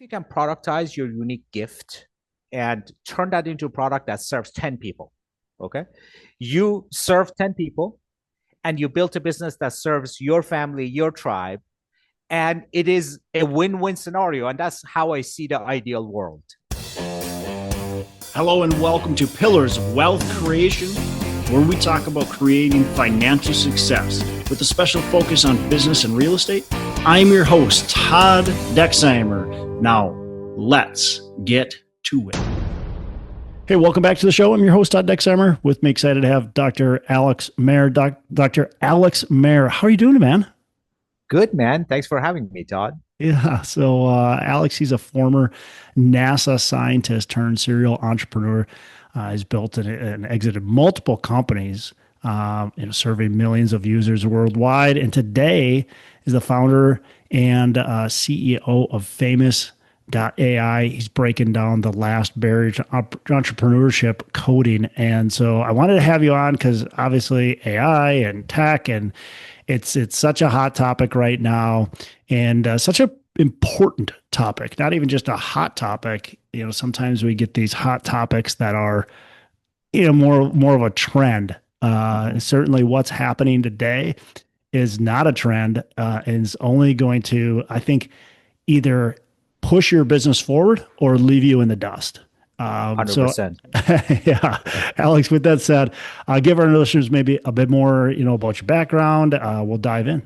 you can productize your unique gift and turn that into a product that serves 10 people, okay? You serve 10 people and you built a business that serves your family, your tribe, and it is a win-win scenario. And that's how I see the ideal world. Hello and welcome to Pillars of Wealth Creation, where we talk about creating financial success with a special focus on business and real estate. I'm your host, Todd Dexheimer. Now, let's get to it. Hey, welcome back to the show. I'm your host, Todd Dexheimer. With me, excited to have Dr. Alex Mehr. Dr. Alex Mehr, how are you doing, man? Good, man. Thanks for having me, Todd. Yeah. So Alex, he's a former NASA scientist turned serial entrepreneur. He's built and exited multiple companies, serving millions of users worldwide. And today is the founder and CEO of Famous.ai. He's breaking down the last barrier to entrepreneurship, coding. And so I wanted to have you on because obviously AI and tech, and it's such a hot topic right now, and such a important topic, not even just a hot topic. Sometimes we get these hot topics that are, more of a trend. Certainly what's happening today is not a trend, and is only going to, I think, either push your business forward or leave you in the dust. 100%. Yeah, Alex, with that said, give our listeners maybe a bit more, about your background. We'll dive in.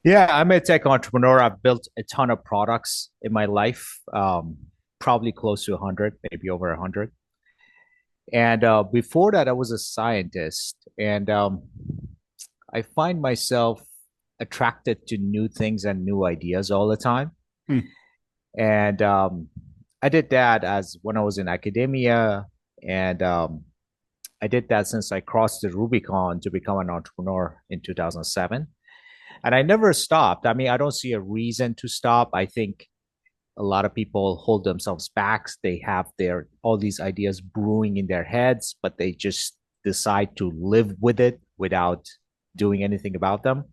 Yeah, I'm a tech entrepreneur. I've built a ton of products in my life, probably close to 100, maybe over 100. And before that, I was a scientist. And I find myself attracted to new things and new ideas all the time. And I did that as when I was in academia. And I did that since I crossed the Rubicon to become an entrepreneur in 2007. And I never stopped. I mean, I don't see a reason to stop. I think a lot of people hold themselves back. They have all these ideas brewing in their heads, but they just decide to live with it without doing anything about them.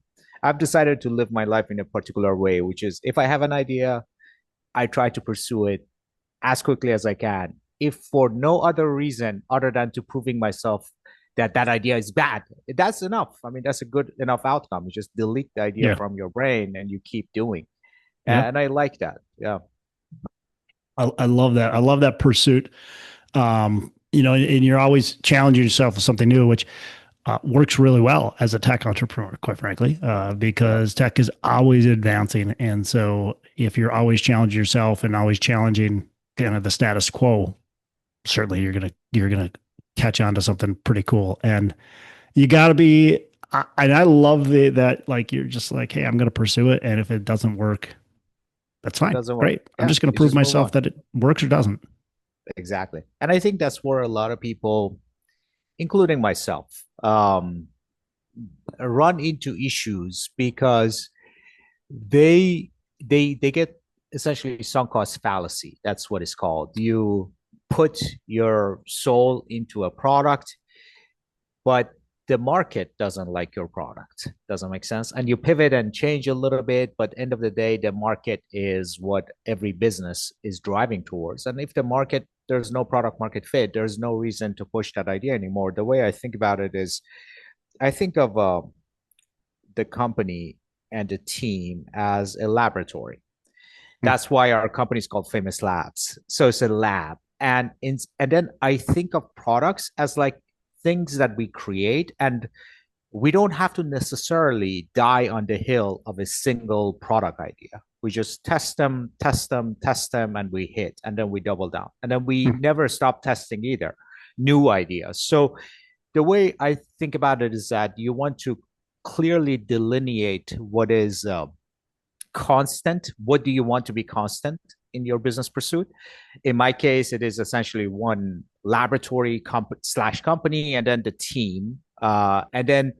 I've decided to live my life in a particular way, which is if I have an idea, I try to pursue it as quickly as I can. If for no other reason other than to proving myself that idea is bad, that's enough. I mean, that's a good enough outcome. You just delete the idea from your brain and you keep doing. Yeah. And I like that. Yeah. I love that. I love that pursuit. And you're always challenging yourself with something new, which works really well as a tech entrepreneur, quite frankly, because tech is always advancing. And so if you're always challenging yourself and always challenging kind of the status quo, certainly you're going to catch on to something pretty cool. And you got to be, and I love that, like, you're just like, hey, I'm going to pursue it. And if it doesn't work, that's fine. Doesn't work. Great. I'm just going to prove myself that it works or doesn't. Exactly. And I think that's where a lot of people, including myself, run into issues because they get essentially sunk cost fallacy. That's what it's called. You put your soul into a product, but the market doesn't like your product. Doesn't make sense. And you pivot and change a little bit, but end of the day, the market is what every business is driving towards. And if there's no product market fit, there's no reason to push that idea anymore. The way I think about it is, I think of the company and the team as a laboratory. That's why our company is called Famous Labs. So it's a lab. And then I think of products as like things that we create, and we don't have to necessarily die on the hill of a single product idea. We just test them, and we hit, and then we double down. And then we never stop testing either, new ideas. So the way I think about it is that you want to clearly delineate what is constant. What do you want to be constant in your business pursuit? In my case, it is essentially one laboratory slash company, and then the team, and then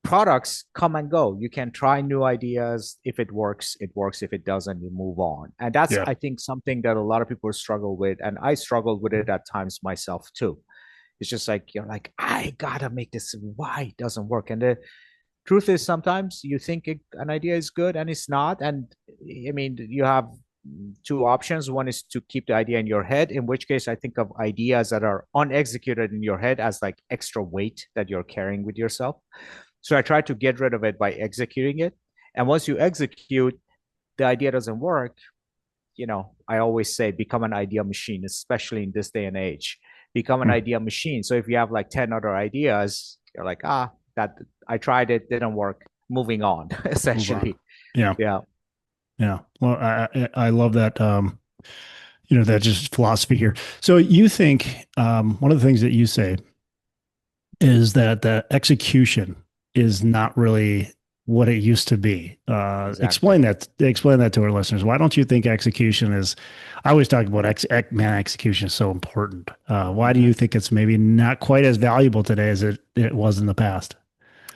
products come and go. You can try new ideas. If it works, it works. If it doesn't, you move on. And that's, I think, something that a lot of people struggle with. And I struggled with it at times myself too. It's just like, you're like, I gotta make this. Why it doesn't work? And the truth is sometimes you think an idea is good and it's not. And I mean, you have two options. One is to keep the idea in your head, in which case I think of ideas that are unexecuted in your head as like extra weight that you're carrying with yourself. So I try to get rid of it by executing it. And once you execute, the idea doesn't work. I always say become an idea machine, especially in this day and age. Become an Hmm. idea machine. So if you have like 10 other ideas, you're like, that I tried it, didn't work. Moving on, Move on. essentially. Yeah. Yeah. Yeah. Well, I love that. That just philosophy here. So you think one of the things that you say is that the execution is not really what it used to be. Exactly. Explain that to our listeners. Why don't you think execution is? I always talk about execution is so important. Why do Mm-hmm. you think it's maybe not quite as valuable today as it was in the past?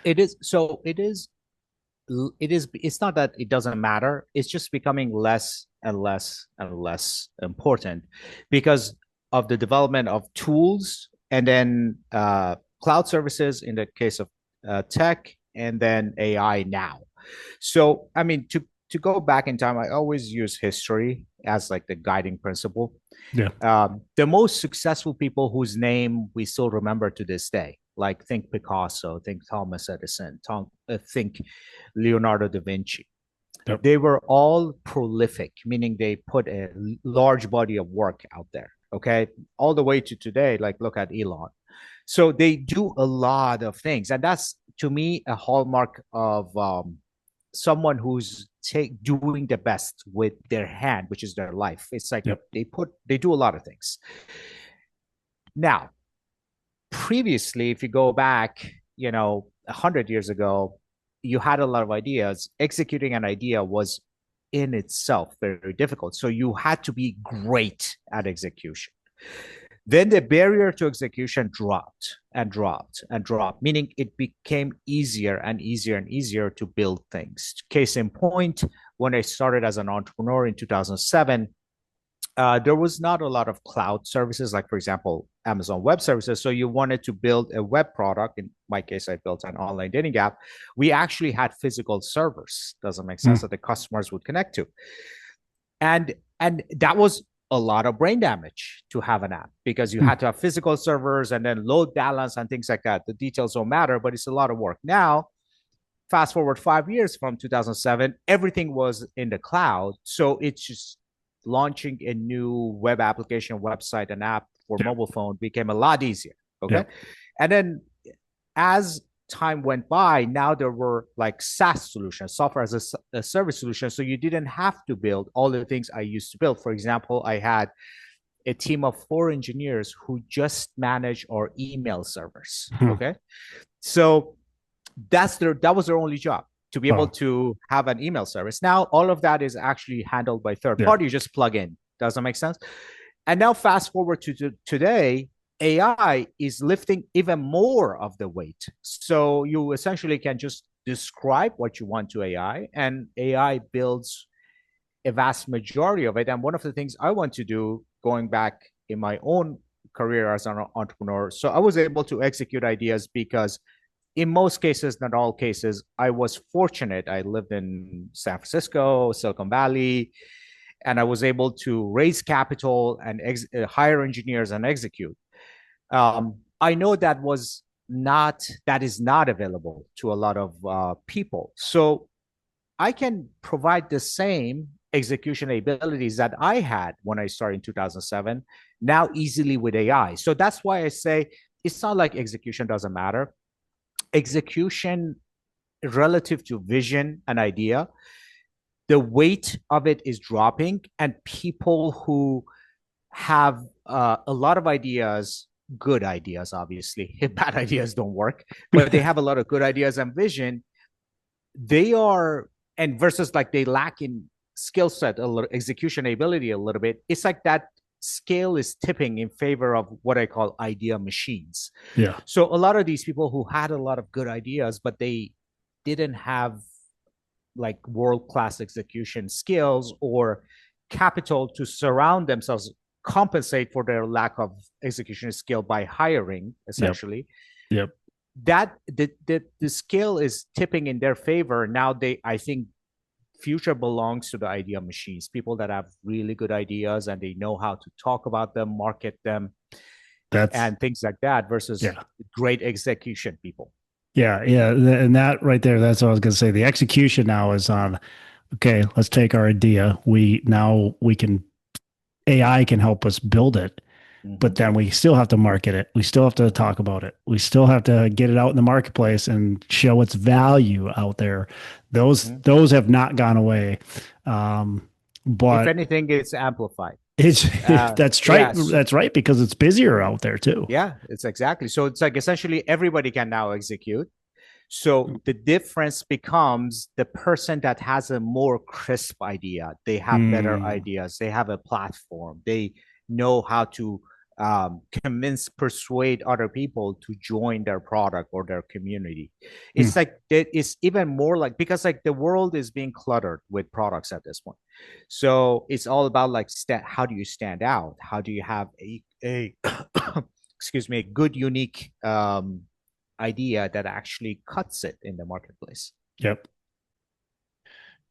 It is. So it's not that it doesn't matter. It's just becoming less and less and less important because of the development of tools and then cloud services in the case of tech and then AI now. So, I mean, to go back in time, I always use history as like the guiding principle. Yeah. The most successful people whose name we still remember to this day, like think Picasso, think Thomas Edison, think Leonardo da Vinci. Yep. They were all prolific, meaning they put a large body of work out there. Okay. All the way to today, like look at Elon. So they do a lot of things. And that's to me a hallmark of someone who's doing the best with their hand, which is their life. It's like Yep. they do a lot of things. Now, previously, if you go back, 100 years ago, you had a lot of ideas. Executing an idea was in itself very difficult. So you had to be great at execution. Then the barrier to execution dropped and dropped and dropped, meaning it became easier and easier and easier to build things. Case in point, when I started as an entrepreneur in 2007, there was not a lot of cloud services, like, for example, Amazon Web Services. So you wanted to build a web product. In my case, I built an online dating app. We actually had physical servers, doesn't make sense, Mm. that the customers would connect to. And that was a lot of brain damage to have an app because you had Mm. to have physical servers and then load balance and things like that. The details don't matter, but it's a lot of work. Now, fast forward 5 years from 2007, everything was in the cloud. So it's just launching a new web application, website, and app for Yeah. mobile phone became a lot easier. Okay. Yeah. And then as time went by, now there were like SaaS solutions, software as a service solution. So you didn't have to build all the things I used to build. For example, I had a team of 4 engineers who just manage our email servers. Hmm. Okay. So that was their only job, to be able Wow. to have an email service. Now all of that is actually handled by third Yeah. party. You just plug in. Does that make sense? And now fast forward to today, AI is lifting even more of the weight. So you essentially can just describe what you want to AI, and AI builds a vast majority of it. And one of the things I want to do, going back in my own career as an entrepreneur, so I was able to execute ideas because in most cases, not all cases, I was fortunate. I lived in San Francisco, Silicon Valley, and I was able to raise capital and hire engineers and execute. I know that is not available to a lot of people. So I can provide the same execution abilities that I had when I started in 2007 now easily with AI. So that's why I say it's not like execution doesn't matter. Execution relative to vision and idea, the weight of it is dropping, and people who have a lot of ideas, good ideas, obviously, bad ideas don't work, but they have a lot of good ideas and vision. They are, and versus like they lack in skill set, a little execution ability, a little bit. It's like that scale is tipping in favor of what I call idea machines. Yeah. So a lot of these people who had a lot of good ideas, but they didn't have like world class execution skills or capital to surround themselves, compensate for their lack of execution skill by hiring, Yep. essentially. Yep. That the skill is tipping in their favor now. I think future belongs to the idea machines, people that have really good ideas and they know how to talk about them, market them, That's and things like that versus yeah. great execution people. Yeah, yeah, and that right there, that's what I was going to say. The execution now is on, okay, let's take our idea. We can AI can help us build it, but Mm-hmm. then we still have to market it. We still have to talk about it. We still have to get it out in the marketplace and show its value out there. Mm-hmm. Those have not gone away. If But anything, it's amplified. it's that's right. Yes. That's right because it's busier out there too. Yeah, it's exactly. So it's like essentially everybody can now execute. So the difference becomes the person that has a more crisp idea. They have better Mm, ideas. They have a platform. They know how to convince, persuade other people to join their product or their community. It's mm. like it's even more like because like the world is being cluttered with products at this point. So it's all about like how do you stand out? How do you have a excuse me, a good unique idea that actually cuts it in the marketplace. Yep.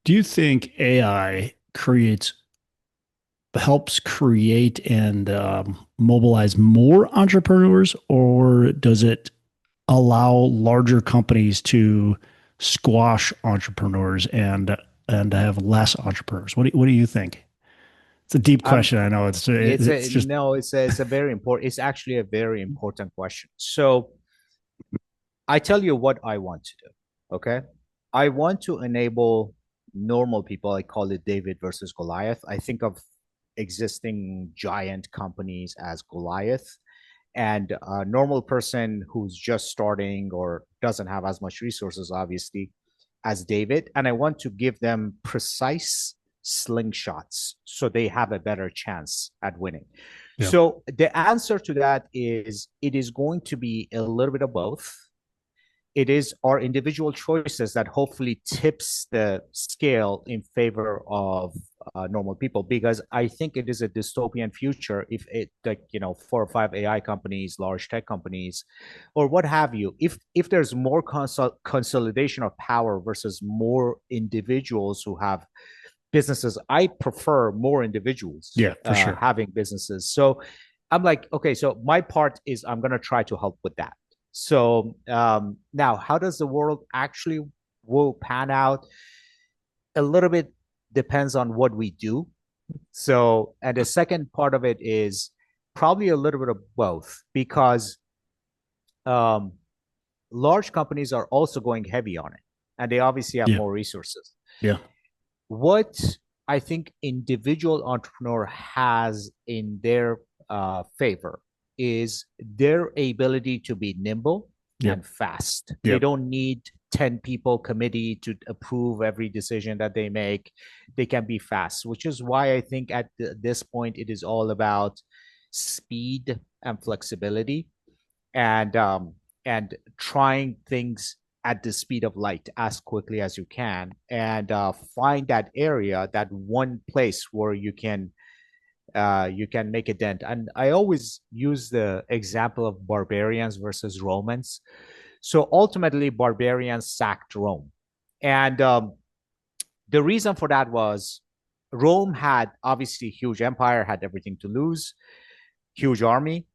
Do you think AI helps create and mobilize more entrepreneurs, or does it allow larger companies to squash entrepreneurs and have less entrepreneurs? What do you think? It's a deep Um, question. I know it's it's a just no, it's a very important. It's actually a very important question. So I tell you what I want to do. Okay, I want to enable normal people. I call it David versus Goliath. I think of existing giant companies as Goliath and a normal person who's just starting or doesn't have as much resources, obviously, as David. And I want to give them precise slingshots so they have a better chance at winning. yeah. So the answer to that is it is going to be a little bit of both. It is our individual choices that hopefully tips the scale in favor of normal people, because I think it is a dystopian future if it, like, 4 or 5 AI companies, large tech companies, or what have you, if there's more consolidation of power versus more individuals who have businesses. I prefer more individuals Yeah, for sure. having businesses. So I'm like, okay, so my part is I'm going to try to help with that. So now, how does the world actually will pan out? A little bit depends on what we do. So, and the second part of it is probably a little bit of both, because um, large companies are also going heavy on it, and they obviously have Yeah. more resources. Yeah. What I think individual entrepreneur has in their favor is their ability to be nimble Yep. and fast. They Yep. don't need 10 people committee to approve every decision that they make. They can be fast, which is why I think at this point it is all about speed and flexibility, and trying things at the speed of light as quickly as you can, and find that area, that one place where you can make a dent. And I always use the example of barbarians versus Romans. So ultimately, barbarians sacked Rome, and the reason for that was Rome had obviously huge empire, had everything to lose, huge army,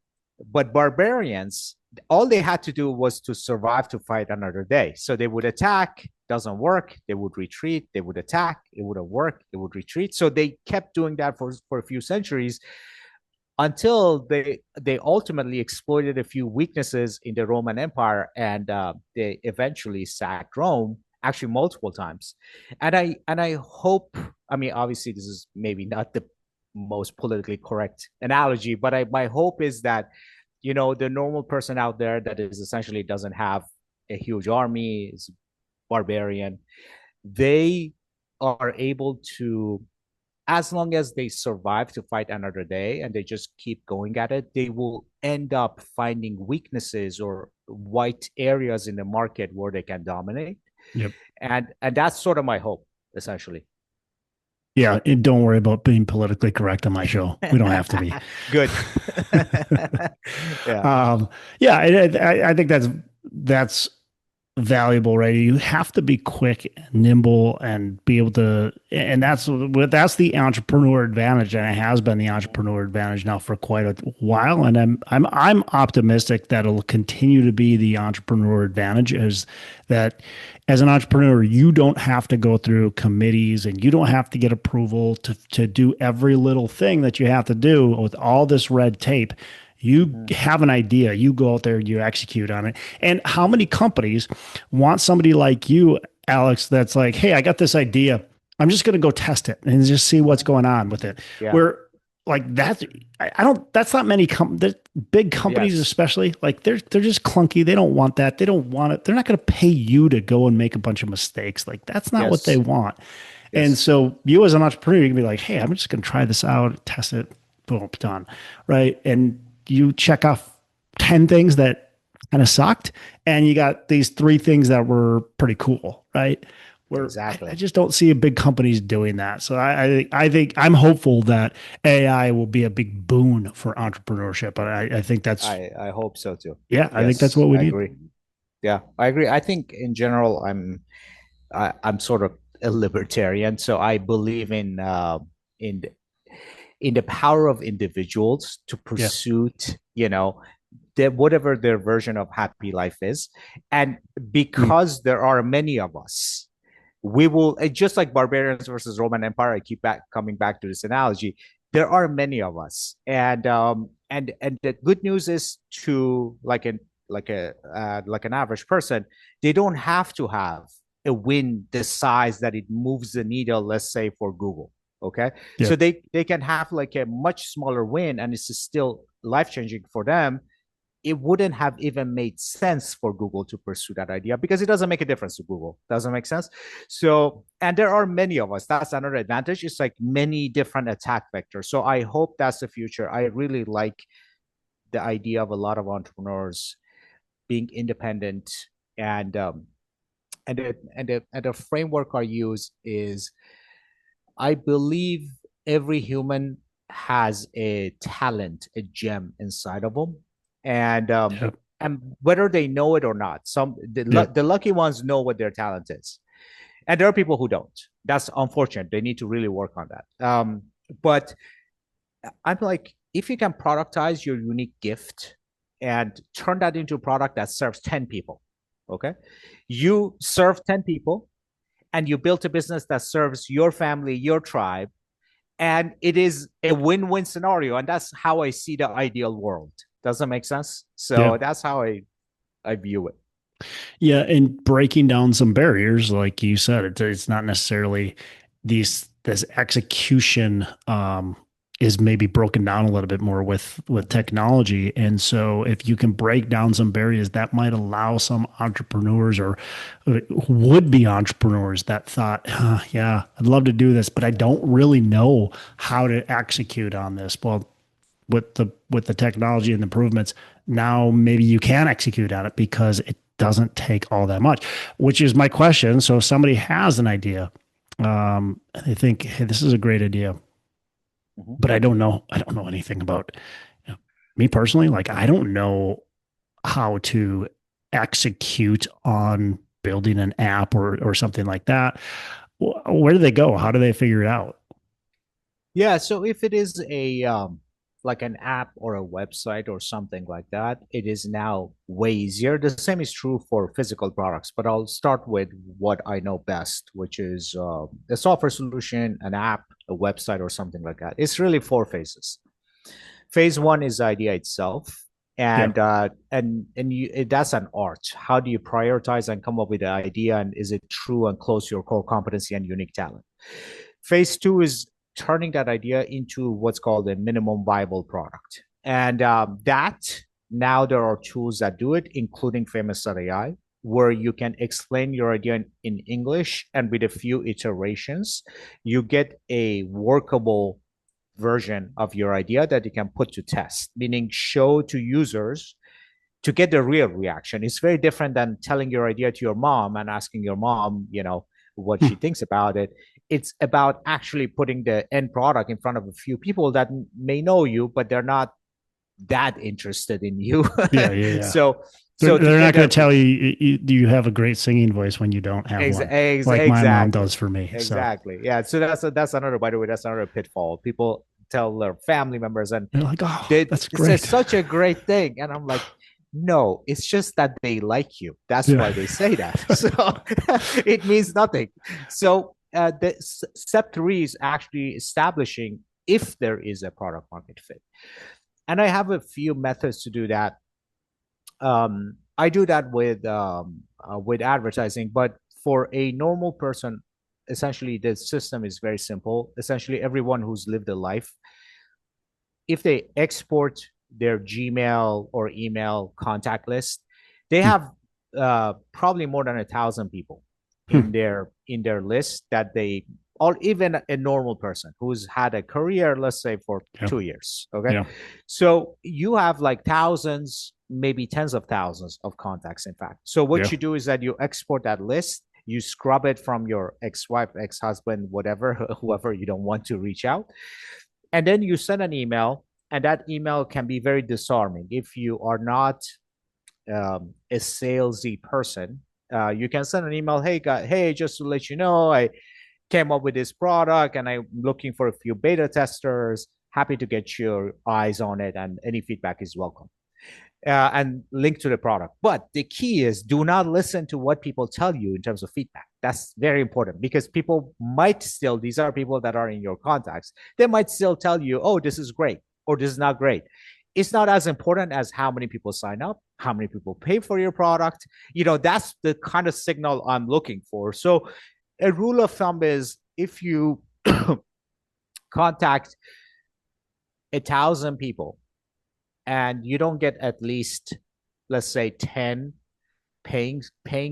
but barbarians, all they had to do was to survive to fight another day. So they would attack, doesn't work, they would retreat, they would attack, it wouldn't work, they would retreat. So they kept doing that for a few centuries until they ultimately exploited a few weaknesses in the Roman Empire, and they eventually sacked Rome, actually multiple times. And I hope, I mean, obviously this is maybe not the most politically correct analogy, but my hope is that the normal person out there that is essentially doesn't have a huge army, is barbarian, they are able to, as long as they survive to fight another day and they just keep going at it, they will end up finding weaknesses or white areas in the market where they can dominate. Yep. And that's sort of my hope, essentially. Yeah, and don't worry about being politically correct on my show. We don't have to be. Good. Yeah. Yeah, I think that's valuable, right? You have to be quick, nimble, and be able to, and that's the entrepreneur advantage, and it has been the entrepreneur advantage now for quite a while. And I'm optimistic that it'll continue to be the entrepreneur advantage, is that as an entrepreneur, you don't have to go through committees and you don't have to get approval to do every little thing that you have to do with all this red tape. You Mhm. have an idea, you go out there, you execute on it. And how many companies want somebody like you, Alex, that's like, hey, I got this idea. I'm just going to go test it and just see what's Mhm. going on with it. Yeah. Where like that, I don't, that's not many big companies, Yes. especially like they're just clunky. They don't want that. They don't want it. They're not going to pay you to go and make a bunch of mistakes. Like that's not what they Yes. want. And Yes. so you as an entrepreneur, you can be like, hey, I'm just going to try this out, test it, boom, done. Right. And you check off 10 things that kind of sucked, and you got these three things that were pretty cool. Right. Where I Exactly. just don't see big companies doing that. So I think I'm hopeful that AI will be a big boon for entrepreneurship. And I think that's, I hope so too. yeah, I think that's Yes, what we I need. agree. Yeah, I agree. I think in general, I'm sort of a libertarian, so I believe in in the power of individuals to Yeah. pursue, whatever their version of happy life is, and Mm. because there are many of us, we will just like barbarians versus Roman Empire. I keep coming back to this analogy. There are many of us, and the good news is to like an average person, they don't have to have a win the size that it moves the needle. Let's say for Google, okay, Yeah. so they can have like a much smaller win, and it's still life changing for them. It wouldn't have even made sense for Google to pursue that idea because it doesn't make a difference to Google. Doesn't make sense. So, and there are many of us. That's another advantage. It's like many different attack vectors. So I hope that's the future. I really like the idea of a lot of entrepreneurs being independent, and and the framework I use is I believe every human has a talent, a gem inside of them, and um, Yeah. and whether they know it or not, Yeah. the lucky ones know what their talent is, and there are people who don't. That's unfortunate. They need to really work on that. But I'm like, if you can productize your unique gift and turn that into a product that serves 10 people, okay, you serve 10 people and you built a business that serves your family, your tribe, and it is a win-win scenario, and that's how I see the ideal world. Does that make sense? Yeah. So that's how I view it. Yeah, and breaking down some barriers, like you said, it's not necessarily this execution is maybe broken down a little bit more with Mm-hmm. technology. And so if you can break down some barriers, that might allow some entrepreneurs or would be entrepreneurs that thought, yeah, I'd love to do this, but I don't really know how to execute on this. Well, with the technology and the improvements, now maybe you can execute on it because it doesn't take all that much, which is my question. So if somebody has an idea, and they think, hey, this is a great idea, Mm-hmm. but I don't know anything about, me personally, like I don't know how to execute on building an app or something like that. Where do they go? How do they figure it out? Yeah, so if it is a like an app or a website or something like that, it is now way easier. The same is true for physical products, but I'll start with what I know best, which is a software solution, an app, a website, or something like that. It's really four phases. Phase one is the idea itself, Yeah. that's an art. How do you prioritize and come up with the idea, and is it true and close to your core competency and unique talent? Phase two is turning that idea into what's called a minimum viable product. And that now there are tools that do it, including Famous.ai, where you can explain your idea in English, and with a few iterations, you get a workable version of your idea that you can put to test, meaning show to users to get the real reaction. It's very different than telling your idea to your mom and asking your mom, what she Hmm. thinks about it. It's about actually putting the end product in front of a few people that may know you, but they're not that interested in you. Yeah, yeah, yeah. So They're, so to they're get not going their to tell you, you have a great singing voice when you don't have one, like my mom exactly. does for me. So Exactly. Yeah. So that's another, by the way, that's another pitfall. People tell their family members, and they're like, oh, they that's this is great. such a great thing. And I'm like, no, it's just that they like you. That's Yeah. why they say that. So it means nothing. So the step three is actually establishing if there is a product market fit. And I have a few methods to do that. I do that with advertising, but for a normal person, essentially the system is very simple. Essentially, everyone who's lived a life, if they export their Gmail or email contact list, they Hmm. have probably more than 1,000 people Hmm. in their list that they, or even a normal person who's had a career, let's say for Yeah. 2 years. Okay, Yeah. so you have like thousands, maybe tens of thousands of contacts. In fact, so what Yeah. you do is that you export that list. You scrub it from your ex-wife, ex-husband, whatever, whoever you don't want to reach out, and then you send an email, and that email can be very disarming if you are not a salesy person. You can send an email, hey guy, hey, just to let you know, I came up with this product and I'm looking for a few beta testers. Happy to get your eyes on it, and any feedback is welcome. And link to the product. But the key is, do not listen to what people tell you in terms of feedback. That's very important, because people might still, these are people that are in your contacts, they might still tell you, oh, this is great, or this is not great. It's not as important as how many people sign up, how many people pay for your product. That's the kind of signal I'm looking for. So a rule of thumb is, if you contact 1,000 people and you don't get at least, let's say, 10 paying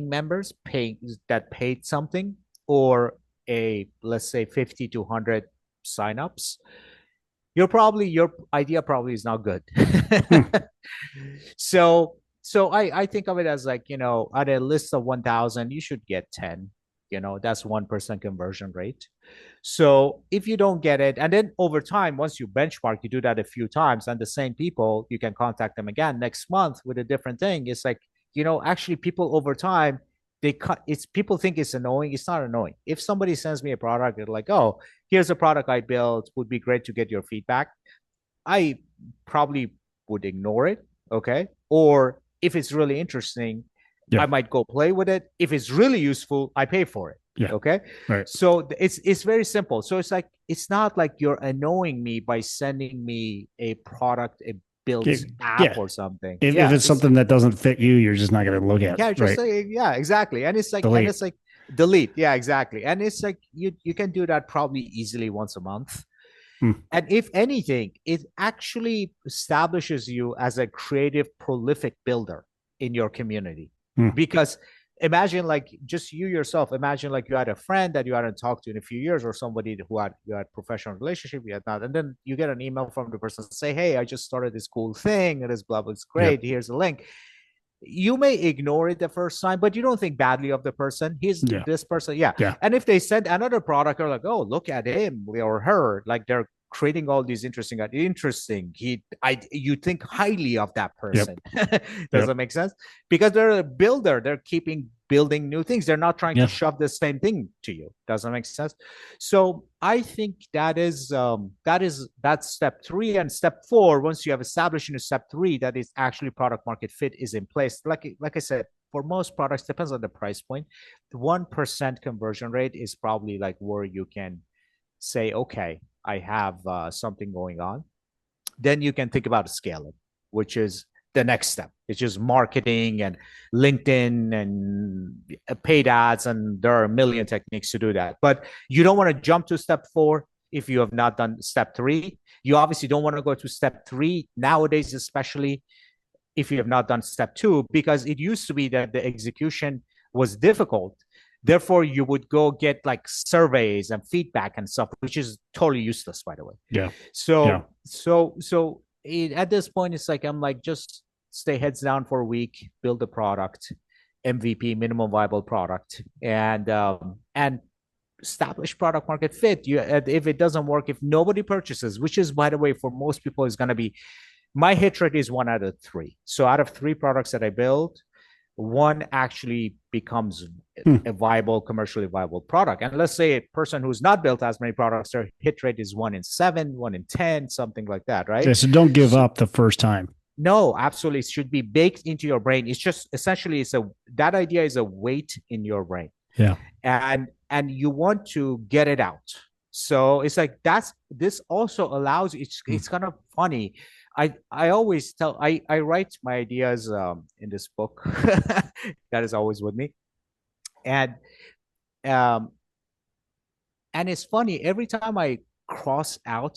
members paying that paid something, or a, let's say, 50 to 100 signups, your idea probably is not good. Hmm. So I think of it as like, at a list of 1,000 you should get 10. That's 1% conversion rate. So if you don't get it, and then over time, once you benchmark, you do that a few times, and the same people, you can contact them again next month with a different thing. It's like, actually people over time, it's people think it's annoying. It's not annoying. If somebody sends me a product, they're like, oh, here's a product I built, would be great to get your feedback. I probably would ignore it. Okay. Or if it's really interesting, Yeah. I might go play with it. If it's really useful, I pay for it. Yeah. Okay. Right. So it's very simple. So it's like, it's not like you're annoying me by sending me a product, a Yeah. built app Yeah. or something. If Yeah. it's something that doesn't fit you, you're just not going to look at. Yeah, just Right. say, yeah, exactly. And Delete. it's like delete. Yeah, exactly. And it's like, you can do that probably easily once a month. Hmm. And if anything, it actually establishes you as a creative, prolific builder in your community. Hmm. Because imagine, like, just you yourself, imagine like you had a friend that you hadn't talked to in a few years, or somebody who you had professional relationship, you had not, and then you get an email from the person say, hey, I just started this cool thing, it is blah blah, it's Yep. great, here's a link. You may ignore it the first time, but you don't think badly of the person. He's Yeah. this person, yeah. Yeah. And if they send another product, they're like, oh, look at him or her, like they're creating all these interesting. You think highly of that Yep. person. Does Yep. that make sense? Because they're a builder, they're keeping building new things. They're not trying to Yeah. shove the same thing to you. Does that make sense? So I think that's step three. And step four, once you have established in step three that is actually product market fit is in place, like I said, for most products, depends on the price point. The 1% conversion rate is probably like where you can say, okay, I have something going on. Then you can think about scaling, which is the next step. It's just marketing and LinkedIn and paid ads, and there are a million techniques to do that. But you don't want to jump to step four if you have not done step three. You obviously don't want to go to step three nowadays, especially if you have not done step two, because it used to be that the execution was difficult. Therefore, you would go get like surveys and feedback and stuff, which is totally useless, by the way. Yeah. Yeah. So at this point, it's like, I'm like, just stay heads down for a week, build a product, MVP, minimum viable product, and establish product market fit. If it doesn't work, if nobody purchases, which is, by the way, for most people is going to be My hit rate is 1 out of 3. So out of 3 products that I build, one actually becomes Hmm. a viable, commercially viable product. And let's say a person who's not built as many products, their hit rate is 1 in 7, 1 in 10, something like that, right? Okay, so don't give So, up the first time. no, absolutely, it should be baked into your brain. It's just essentially it's a that idea is a weight in your brain, Yeah. and you want to get it out. So it's like that's this also allows Hmm. it's kind of funny. I always tell I write my ideas in this book that is always with me, and um and it's funny every time I cross out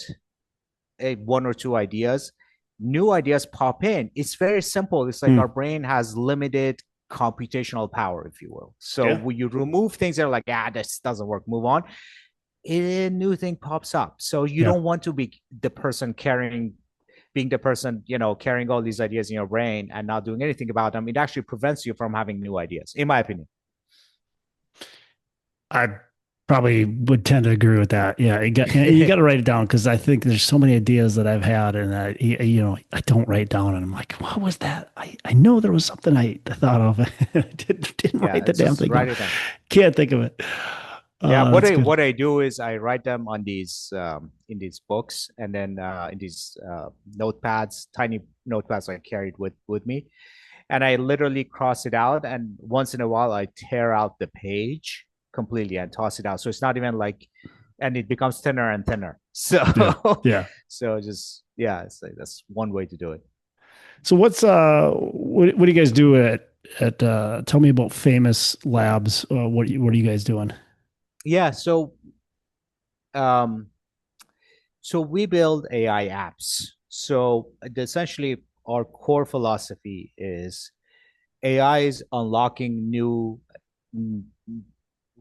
a 1 or 2 ideas, new ideas pop in. It's very simple. It's like Hmm. our brain has limited computational power, if you will. So Yeah. when you remove things that are like, this doesn't work, move on, a new thing pops up. So you Yeah. don't want to be the person being the person, carrying all these ideas in your brain and not doing anything about them. It actually prevents you from having new ideas, in my opinion. I probably would tend to agree with that. Yeah, you got to write it down because I think there's so many ideas that I've had and I don't write down and I'm like, what was that? I know there was something I thought of. I didn't write Yeah, the it's damn just thing down. write it down. Can't think of it. Yeah, what That's I good. what I do is I write them on these in these books and then in these notepads, tiny notepads I carried with me, and I literally cross it out. And once in a while, I tear out the page completely and toss it out. So it's not even like, and it becomes thinner and thinner. So Yeah. Yeah. so just yeah, it's like that's one way to do it. So what do you guys do at tell me about Famous Labs. What are you guys doing? Yeah, um so we build AI apps. So essentially, our core philosophy is AI is unlocking new, mm,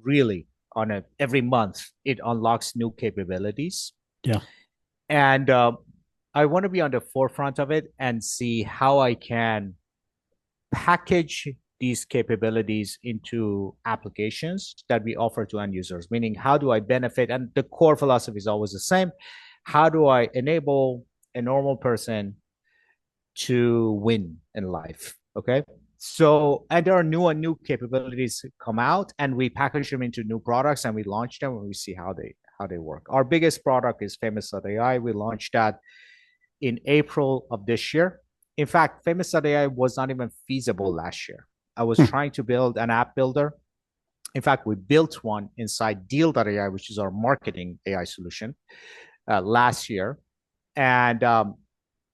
really, on a every month it unlocks new capabilities, Yeah. and I want to be on the forefront of it and see how I can package these capabilities into applications that we offer to end users. Meaning, how do I benefit? And the core philosophy is always the same. How do I enable a normal person to win in life? Okay. So, and there are new and new capabilities come out, and we package them into new products and we launch them and we see how they work. Our biggest product is Famous.ai. We launched that in April of this year. In fact, Famous.ai was not even feasible last year. I was Hmm. trying to build an app builder. In fact, we built one inside Deal.ai, which is our marketing AI solution, last year. And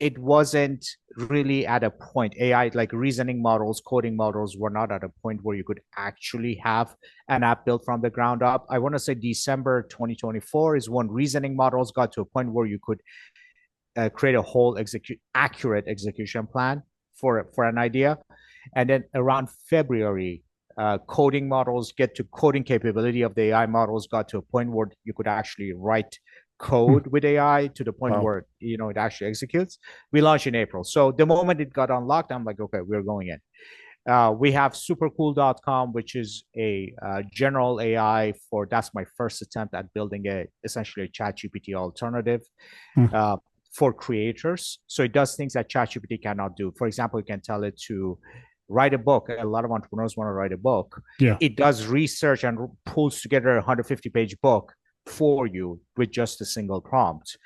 it wasn't really at a point. AI, like reasoning models, coding models, were not at a point where you could actually have an app built from the ground up. I want to say December 2024 is when reasoning models got to a point where you could create a whole accurate execution plan for an idea, and then around February, coding models get to coding capability of the AI models got to a point where you could actually write Hmm. code with AI to the point Wow. where it actually executes. We launched in April, so the moment it got unlocked, I'm like, okay, we're going in. We have supercool.com, which is a general AI for that's my first attempt at building essentially a chat GPT alternative Hmm. uh, for creators. So it does things that ChatGPT cannot do. For example, you can tell it to write a book. A lot of entrepreneurs want to write a book. Yeah. It does research and pulls together a 150-page book for you with just a single prompt.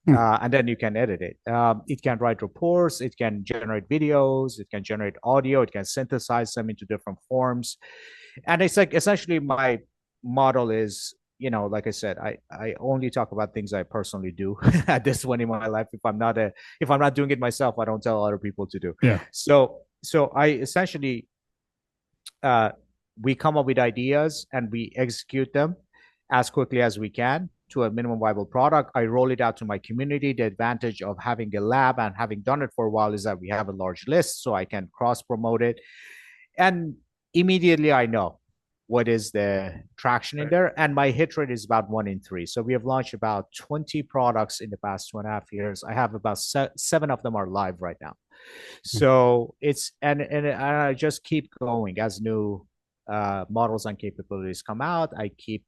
Hmm. And then you can edit it. It can write reports, it can generate videos, it can generate audio, it can synthesize them into different forms. And it's like essentially my model is, like I said, I only talk about things I personally do at this point in my life. If I'm not doing it myself, I don't tell other people to do. Yeah. So I essentially uh we come up with ideas and we execute them as quickly as we can to a minimum viable product. I roll it out to my community. The advantage of having a lab and having done it for a while is that we have a large list, so I can cross promote it. And immediately I know what is the traction in Right. there. And my hit rate is about 1 in 3. So we have launched about 20 products in the past 2.5 years. I have about seven of them are live right now. Hmm. So it's and I just keep going as new models and capabilities come out. I keep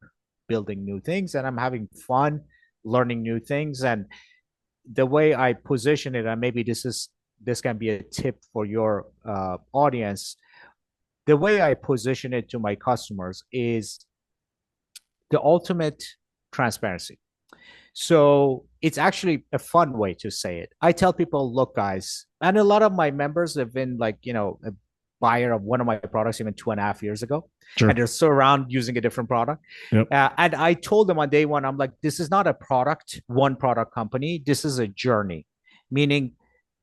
building new things, and I'm having fun learning new things. And the way I position it, and maybe this can be a tip for your audience. The way I position it to my customers is the ultimate transparency. So it's actually a fun way to say it. I tell people, look, guys, and a lot of my members have been like, a buyer of one of my products even 2.5 years ago, Sure. and they're still around using a different product. Yep. And I told them on day one, I'm like, this is not a product, one product company. This is a journey, meaning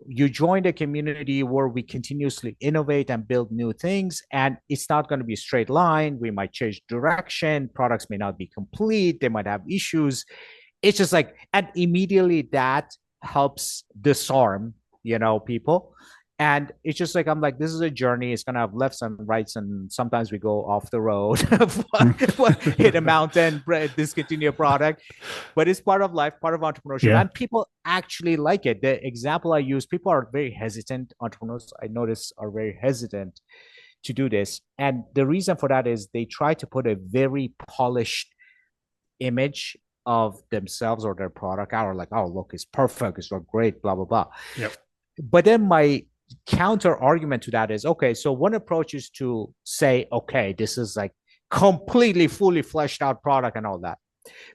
you joined a community where we continuously innovate and build new things, and it's not going to be a straight line. We might change direction. Products may not be complete. They might have issues. It's just like, and immediately that helps disarm, people. And it's just like, I'm like, this is a journey. It's going to have lefts and rights. And sometimes we go off the road, hit a mountain, discontinue a product. But it's part of life, part of entrepreneurship. Yeah. And people actually like it. The example I use, people are very hesitant. Entrepreneurs, I notice, are very hesitant to do this. And the reason for that is they try to put a very polished image of themselves or their product out, or like, oh, look, it's perfect, it's great, blah, blah, blah. Yep. But then my counter argument to that is, okay, so one approach is to say, okay, this is like completely fully fleshed out product and all that.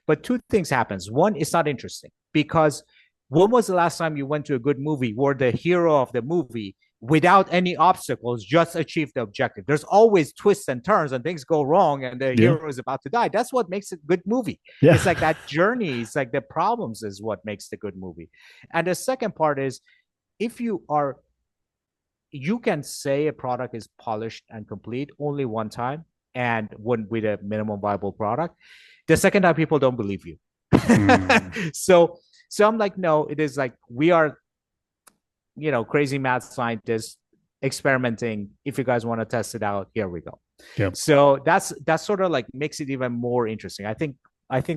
But two things happens. One, it's not interesting, because when was the last time you went to a good movie where the hero of the movie, without any obstacles, just achieved the objective? There's always twists and turns and things go wrong and the hero is about to die. That's what makes a good movie. Yeah. It's like that journey. It's like the problems is what makes the good movie. And the second part is, if you can say a product is polished and complete only one time, and when with a minimum viable product. The second time, people don't believe you. So I'm like, no, it is like, we are, crazy math scientists experimenting. If you guys want to test it out, here we go. Yep. So that's sort of like makes it even more interesting. I think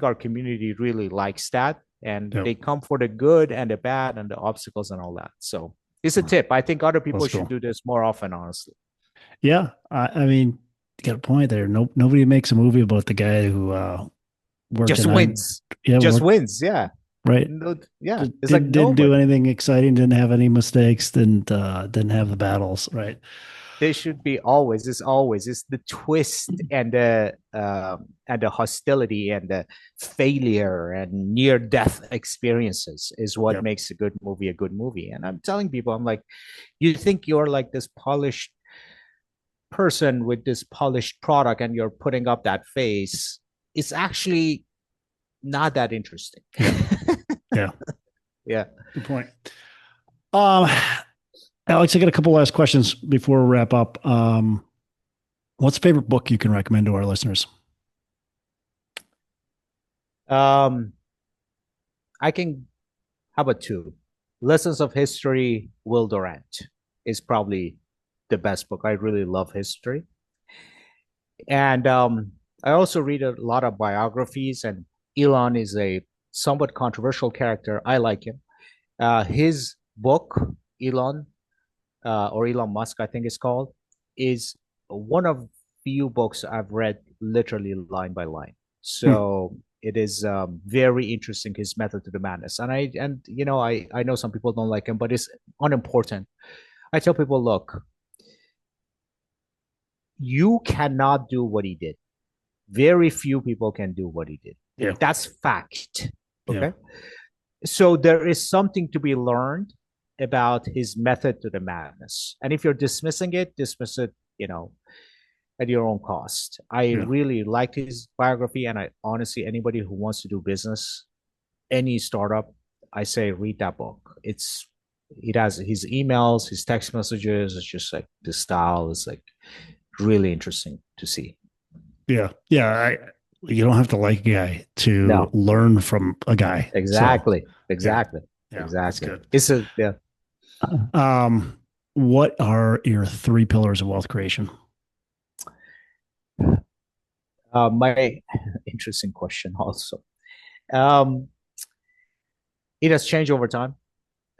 our community really likes that, and Yep. they come for the good and the bad and the obstacles and all that. So it's a tip. I think other people should do this more often, honestly. Yeah. I mean, you got a point there. Nobody makes a movie about the guy who Just wins. Yeah, just wins. Yeah. Right. No, yeah. It's like didn't do nobody. anything exciting, didn't have any mistakes, didn't have the battles, right? They should be always. It's the twist and the hostility and the failure and near death experiences is what Yep. makes a good movie a good movie. And I'm telling people, I'm like, you think you're like this polished person with this polished product and you're putting up that face. It's actually not that interesting. Yeah. Yeah. Good point. Um, Alex, I got a couple last questions before we wrap up. What's a favorite book you can recommend to our listeners? I can. How about two? Lessons of History. Will Durant is probably the best book. I really love history, and I also read a lot of biographies. And Elon is a somewhat controversial character. I like him. His book, Elon, or Elon Musk, I think it's called, is one of few books I've read literally line by line. So it is very interesting, his method to the madness. And I know some people don't like him, but it's unimportant. I tell people, look, you cannot do what he did. Very few people can do what he did. Yeah. That's fact. Okay. Yeah. So there is something to be learned about his method to the madness. And if you're dismissing it, dismiss it, at your own cost. I really liked his biography. And I honestly, anybody who wants to do business, any startup, I say read that book. It has his emails, his text messages. It's just like the style is like really interesting to see. Yeah. Yeah. You don't have to like a guy to learn from a guy. Exactly. So, exactly. Yeah. Exactly. That's good. What are your 3 pillars of wealth creation? My interesting question also. Um, it has changed over time.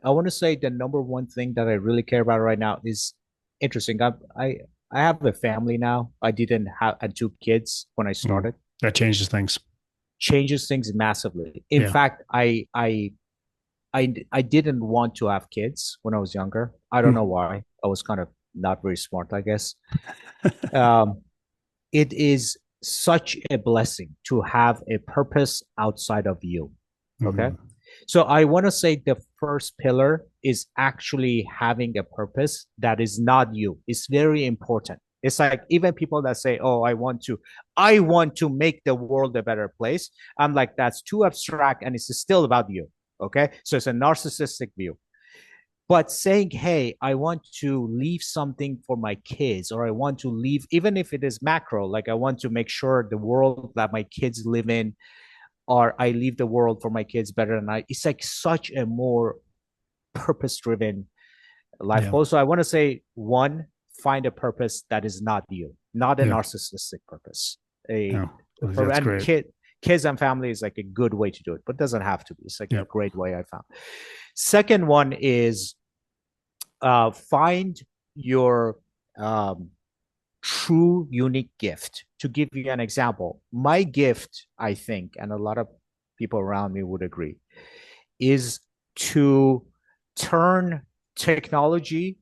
I want to say the number one thing that I really care about right now is interesting. I have a family now. I didn't have I had 2 kids when I started. That changes things. Changes things massively. In fact, I I didn't want to have kids when I was younger. I don't know Mhm. why. I was kind of not very smart, I guess. Um, it is such a blessing to have a purpose outside of you. Okay. Mhm. So I want to say the first pillar is actually having a purpose that is not you. It's very important. It's like even people that say, "Oh, I want to make the world a better place." I'm like, that's too abstract and it's still about you. Okay. So it's a narcissistic view. But saying, hey, I want to leave something for my kids, or I want to leave, even if it is macro, like I want to make sure the world that my kids live in, or I leave the world for my kids better than it's like such a more purpose driven life Yeah. goal. So I want to say, one, find a purpose that is not you, not a Yeah. narcissistic purpose. A Yeah. I think that's and great. kids and family is like a good way to do it, but it doesn't have to be. It's like a Yep. great way I found. Second one is find your um, true unique gift. To give you an example, my gift, I think, and a lot of people around me would agree, is to turn technology,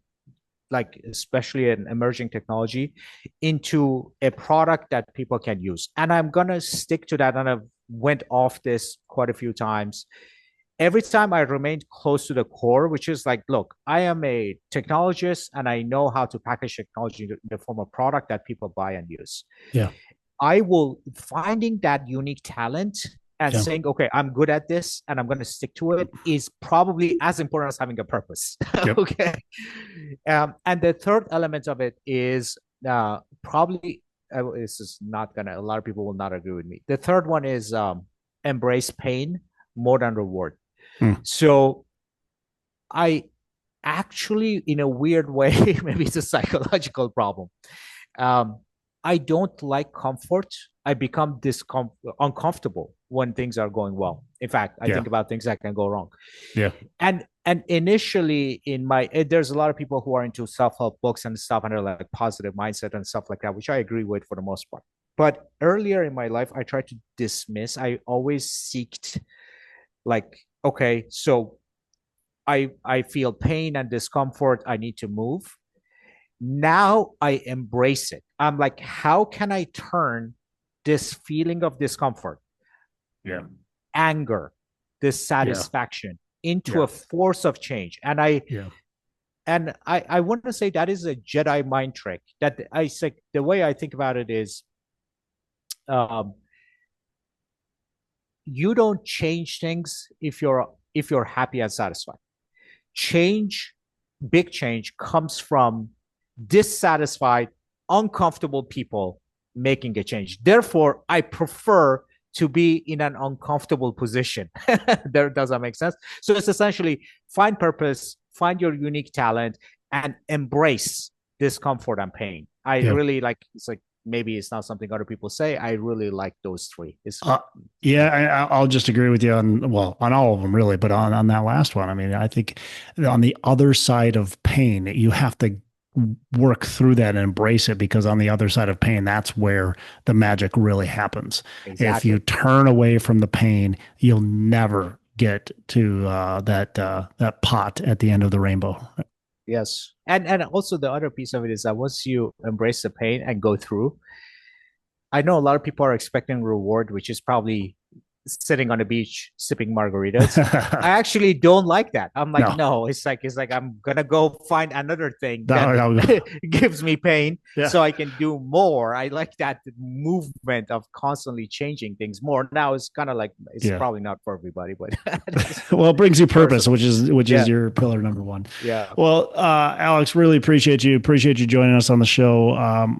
like especially an emerging technology, into a product that people can use. And I'm gonna stick to that. And I've went off this quite a few times. Every time I remained close to the core, which is like, look, I am a technologist and I know how to package technology in the form of product that people buy and use. Yeah. I will finding that unique talent and Yeah. saying, okay, I'm good at this and I'm going to stick to it is probably as important as having a purpose. Yep. Okay. And the third element of it is probably, this is not going to, a lot of people will not agree with me. The third one is embrace pain more than reward. Mm. So I actually, in a weird way, maybe it's a psychological problem. Um, I don't like comfort. I become uncomfortable when things are going well. In fact, I Yeah. think about things that can go wrong. Yeah. And initially in my there's a lot of people who are into self-help books and stuff and they're like positive mindset and stuff like that, which I agree with for the most part. But earlier in my life, I tried to dismiss. I always seeked like, okay, so I feel pain and discomfort. I need to move. Now I embrace it. I'm like, how can I turn this feeling of discomfort, Yeah. anger, Yeah. dissatisfaction into Yeah. a force of change? Yeah. And I want to say that is a Jedi mind trick. That I say the way I think about it is, um, you don't change things if you're happy and satisfied. Change, big change, comes from dissatisfied, uncomfortable people making a change. Therefore, I prefer to be in an uncomfortable position. There does that make sense? So it's essentially find purpose, find your unique talent, and embrace discomfort and pain. I Yeah. really like. It's like maybe it's not something other people say. I really like those three. It's Uh, yeah, I'll just agree with you on, well, on all of them really, but on that last one, I mean, I think on the other side of pain, you have to work through that and embrace it, because on the other side of pain, that's where the magic really happens. If you exactly. turn away from the pain, you'll never get to that pot at the end of the rainbow. Yes. And also the other piece of it is that once you embrace the pain and go through, I know a lot of people are expecting reward, which is probably sitting on the beach sipping margaritas. I actually don't like that. I'm like, No, no, it's like I'm gonna go find another thing that no, no. gives me pain Yeah. so I can do more. I like that movement of constantly changing things more. Now it's kind of like it's Yeah. probably not for everybody, but Well, it brings you purpose, personal. which is Yeah, your pillar number one. yeah. Well, Alex, really appreciate you. Appreciate you joining us on the show.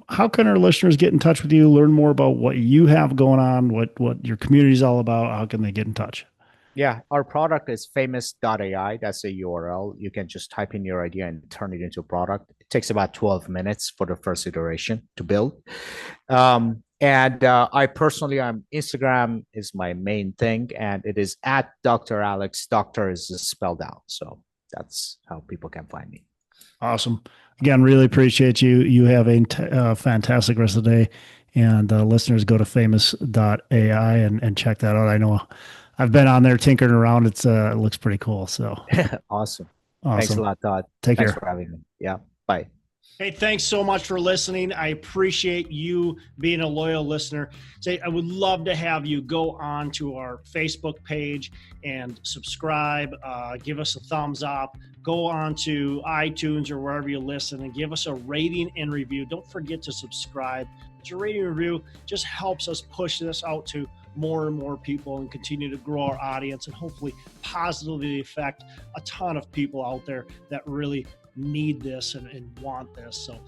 How can our listeners get in touch with you, learn more about what you have going on, what your community is all about? How can they get in touch? Yeah, our product is famous.ai. That's a URL. You can just type in your idea and turn it into a product. It takes about 12 minutes for the first iteration to build. And I personally, Instagram is my main thing, and it is at Dr. Alex. Doctor is spelled out. So that's how people can find me. Awesome. Again, really appreciate you. You have a fantastic rest of the day. And listeners, go to famous.ai and check that out. I know I've been on there tinkering around. It looks pretty cool. So Awesome. Thanks a awesome. lot, Todd. Take Thanks care. for having me. Yeah. Bye. Hey, thanks so much for listening. I appreciate you being a loyal listener. Say, I would love to have you go on to our Facebook page and subscribe. Give us a thumbs up. Go on to iTunes or wherever you listen and give us a rating and review. Don't forget to subscribe. Your rating and review just helps us push this out to more and more people and continue to grow our audience and hopefully positively affect a ton of people out there that really need this and want this. So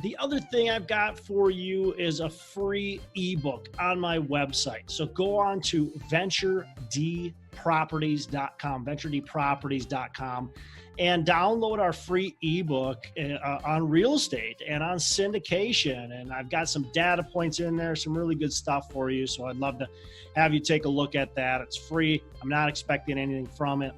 the other thing I've got for you is a free ebook on my website. So go on to venturedproperties.com, and download our free ebook on real estate and on syndication. And I've got some data points in there, some really good stuff for you. So I'd love to have you take a look at that. It's free. I'm not expecting anything from it.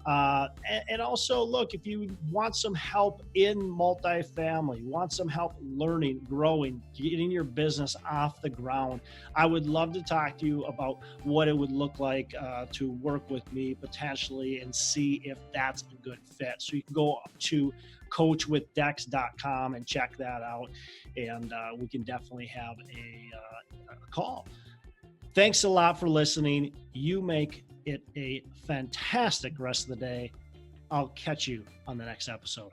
And also, look, if you want some help in multifamily, want some help learning, growing, getting your business off the ground, I would love to talk to you about what it would look like to work with me potentially and see if that's a good fit. So you can go to coachwithdex.com and check that out, and we can definitely have a call. Thanks a lot for listening. You make it a fantastic rest of the day. I'll catch you on the next episode.